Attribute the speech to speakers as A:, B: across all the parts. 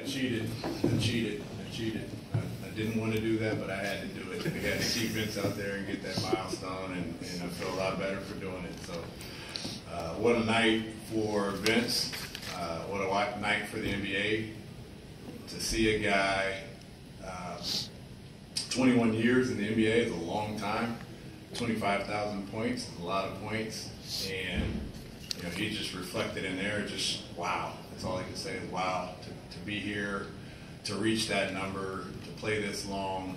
A: I cheated. I didn't want to do that, but I had to do it. We had to keep Vince out there and get that milestone, and I feel a lot better for doing it. So, what a night for Vince. What a night for the NBA. To see a guy, 21 years in the NBA is a long time. 25,000 points is a lot of points, and he just reflected in there. Just wow. That's all I can say is wow. To be here, to reach that number, to play this long.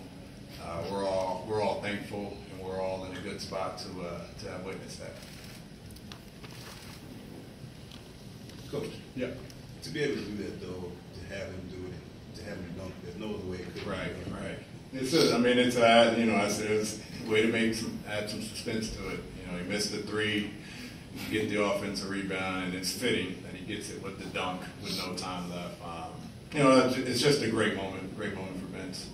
A: We're all thankful, and we're all in a good spot to have witnessed that.
B: Coach,
A: yeah.
B: To be able to do that though, to have him do it, to have him dunk, there's no other way it could.
A: Right. It's a way to add some suspense to it. He missed the three, you get the offensive rebound, and it's fitting that he gets it with the dunk with no time left. It's just a great moment for Vince.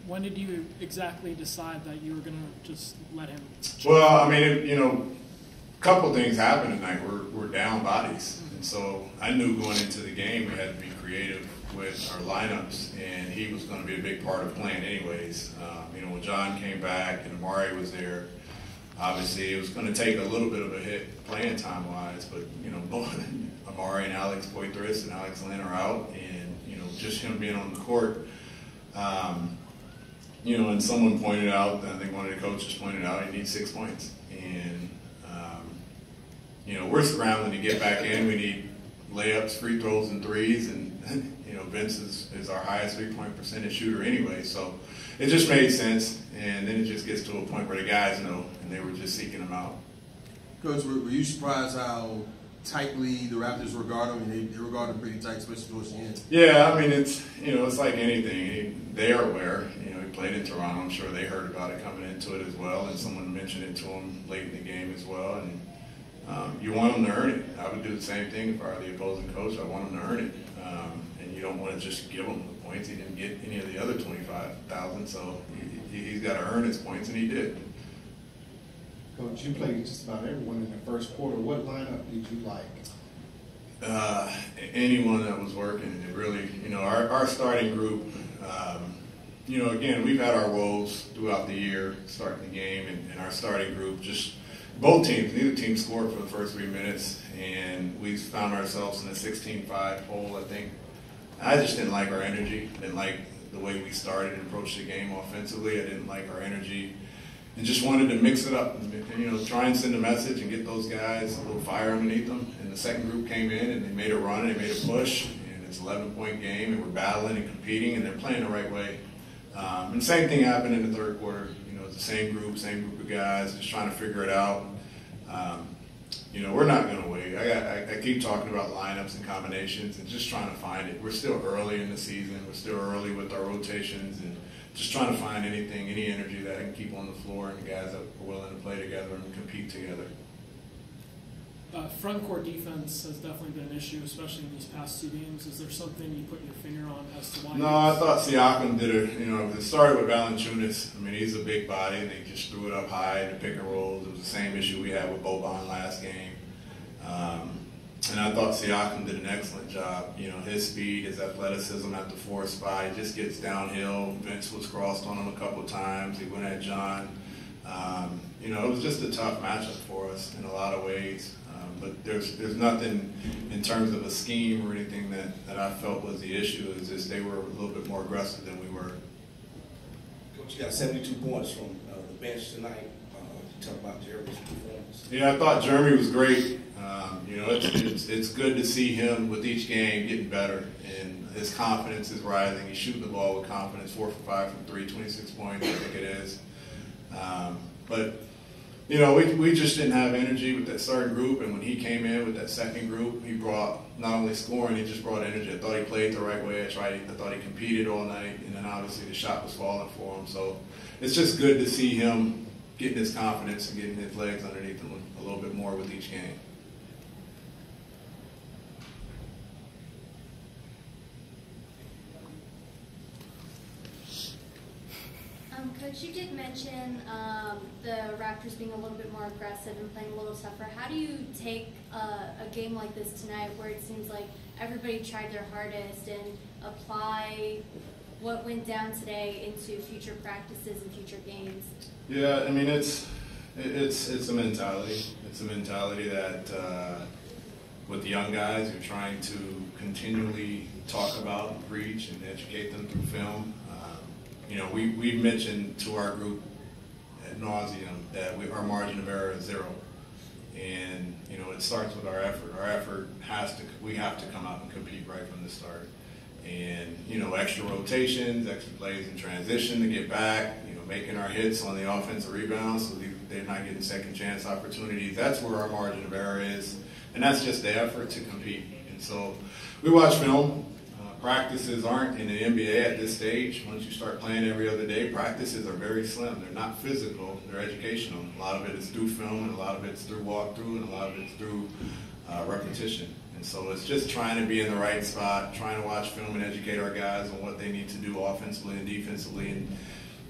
C: When did you exactly decide that you were going to just let him?
A: Well, a couple things happened tonight. We're down bodies, and so I knew going into the game we had to be creative with our lineups, and he was going to be a big part of playing anyways. When John came back and Amari was there, obviously it was going to take a little bit of a hit playing time-wise, but both Amari and Alex Poitras and Alex Lynn are out, and just him being on the court. And someone pointed out, I think one of the coaches pointed out, he needs 6 points, and we're scrambling to get back in. We need layups, free throws, and threes, and Vince is our highest 3-point percentage shooter anyway, so it just made sense. And then it just gets to a point where the guys know, and they were just seeking him out.
D: Coach, were you surprised how tightly the Raptors regard him? They regard him pretty tight, especially towards the end.
A: Yeah, it's like anything. They are aware. He played in Toronto. I'm sure they heard about it coming into it as well, and someone mentioned it to him late in the game as well. And you want him to earn it. I would do the same thing if I were the opposing coach. I want him to earn it, and you don't want to just give him the points. He didn't get any of the other 25,000, so he's got to earn his points, and he did.
E: Coach, you played just about everyone in the first quarter. What lineup did you like?
A: Anyone that was working. It really, our starting group, again, we've had our woes throughout the year, starting the game, and our starting group, just both teams, neither team scored for the first 3 minutes, and we found ourselves in a 16-5 hole, I think. I just didn't like our energy. I didn't like the way we started and approached the game offensively. I didn't like our energy. And just wanted to mix it up, and, try and send a message and get those guys a little fire underneath them. And the second group came in, and they made a run, and they made a push, and it's an 11-point game, and we're battling and competing, and they're playing the right way. And same thing happened in the third quarter. It's the same group of guys, just trying to figure it out. We're not going to wait. I keep talking about lineups and combinations and just trying to find it. We're still early in the season. We're still early with our rotations, and just trying to find anything, any energy that I can keep on the floor, and the guys that are willing to play together and compete together.
C: Front court defense has definitely been an issue, especially in these past 2 games. Is there something you put your finger on as to why?
A: No, I thought Siakam did it. It started with Valanciunas. He's a big body, and they just threw it up high to pick and rolls. It was the same issue we had with Boban last game. And I thought Siakam did an excellent job. His speed, his athleticism at the 4 spot, he just gets downhill. Vince was crossed on him a couple times. He went at John. It was just a tough matchup for us in a lot of ways. But there's nothing in terms of a scheme or anything that I felt was the issue. It's just they were a little bit more aggressive than we were.
B: Coach, you got 72 points from the bench tonight. Talk about Jeremy's performance.
A: Yeah, I thought Jeremy was great. It's good to see him with each game getting better, and his confidence is rising. He's shooting the ball with confidence, 4 for 5 from 3, 26 points, I think it is. But we just didn't have energy with that starting group, and when he came in with that second group, he brought not only scoring, he just brought energy. I thought he played the right way. I thought he competed all night, and then obviously the shot was falling for him. So it's just good to see him getting his confidence and getting his legs underneath him a little bit more with each game.
F: Coach, you did mention the Raptors being a little bit more aggressive and playing a little tougher. How do you take a game like this tonight where it seems like everybody tried their hardest and apply what went down today into future practices and future games?
A: Yeah, I mean, it's a mentality. It's a mentality that with the young guys, you're trying to continually talk about and preach and educate them through film. You know, we mentioned to our group ad nauseum that our margin of error is 0. And, you know, it starts with our effort. Our effort we have to come out and compete right from the start. And, you know, extra rotations, extra plays in transition to get back, you know, making our hits on the offensive rebounds so they're not getting second chance opportunities. That's where our margin of error is. And that's just the effort to compete. And so we watch film. Practices aren't in the NBA at this stage. Once you start playing every other day, practices are very slim. They're not physical, they're educational. A lot of it is through film, and a lot of it's through walkthrough, and a lot of it's through repetition. And so it's just trying to be in the right spot, trying to watch film and educate our guys on what they need to do offensively and defensively, and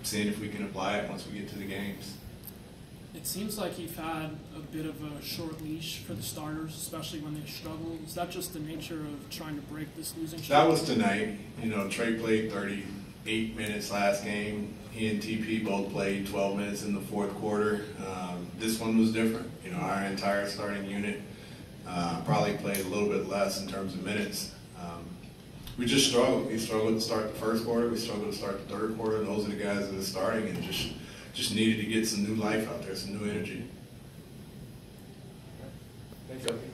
A: seeing if we can apply it once we get to the games.
C: It seems like you've had a bit of a short leash for the starters, especially when they struggle. Is that just the nature of trying to break this losing streak?
A: That was tonight. You know, Trey played 38 minutes last game. He and TP both played 12 minutes in the fourth quarter. This one was different. You know, our entire starting unit probably played a little bit less in terms of minutes. We just struggled. We struggled to start the first quarter. We struggled to start the third quarter. And those are the guys that are starting and just needed to get some new life out there, some new energy.
G: Thanks, Elkie.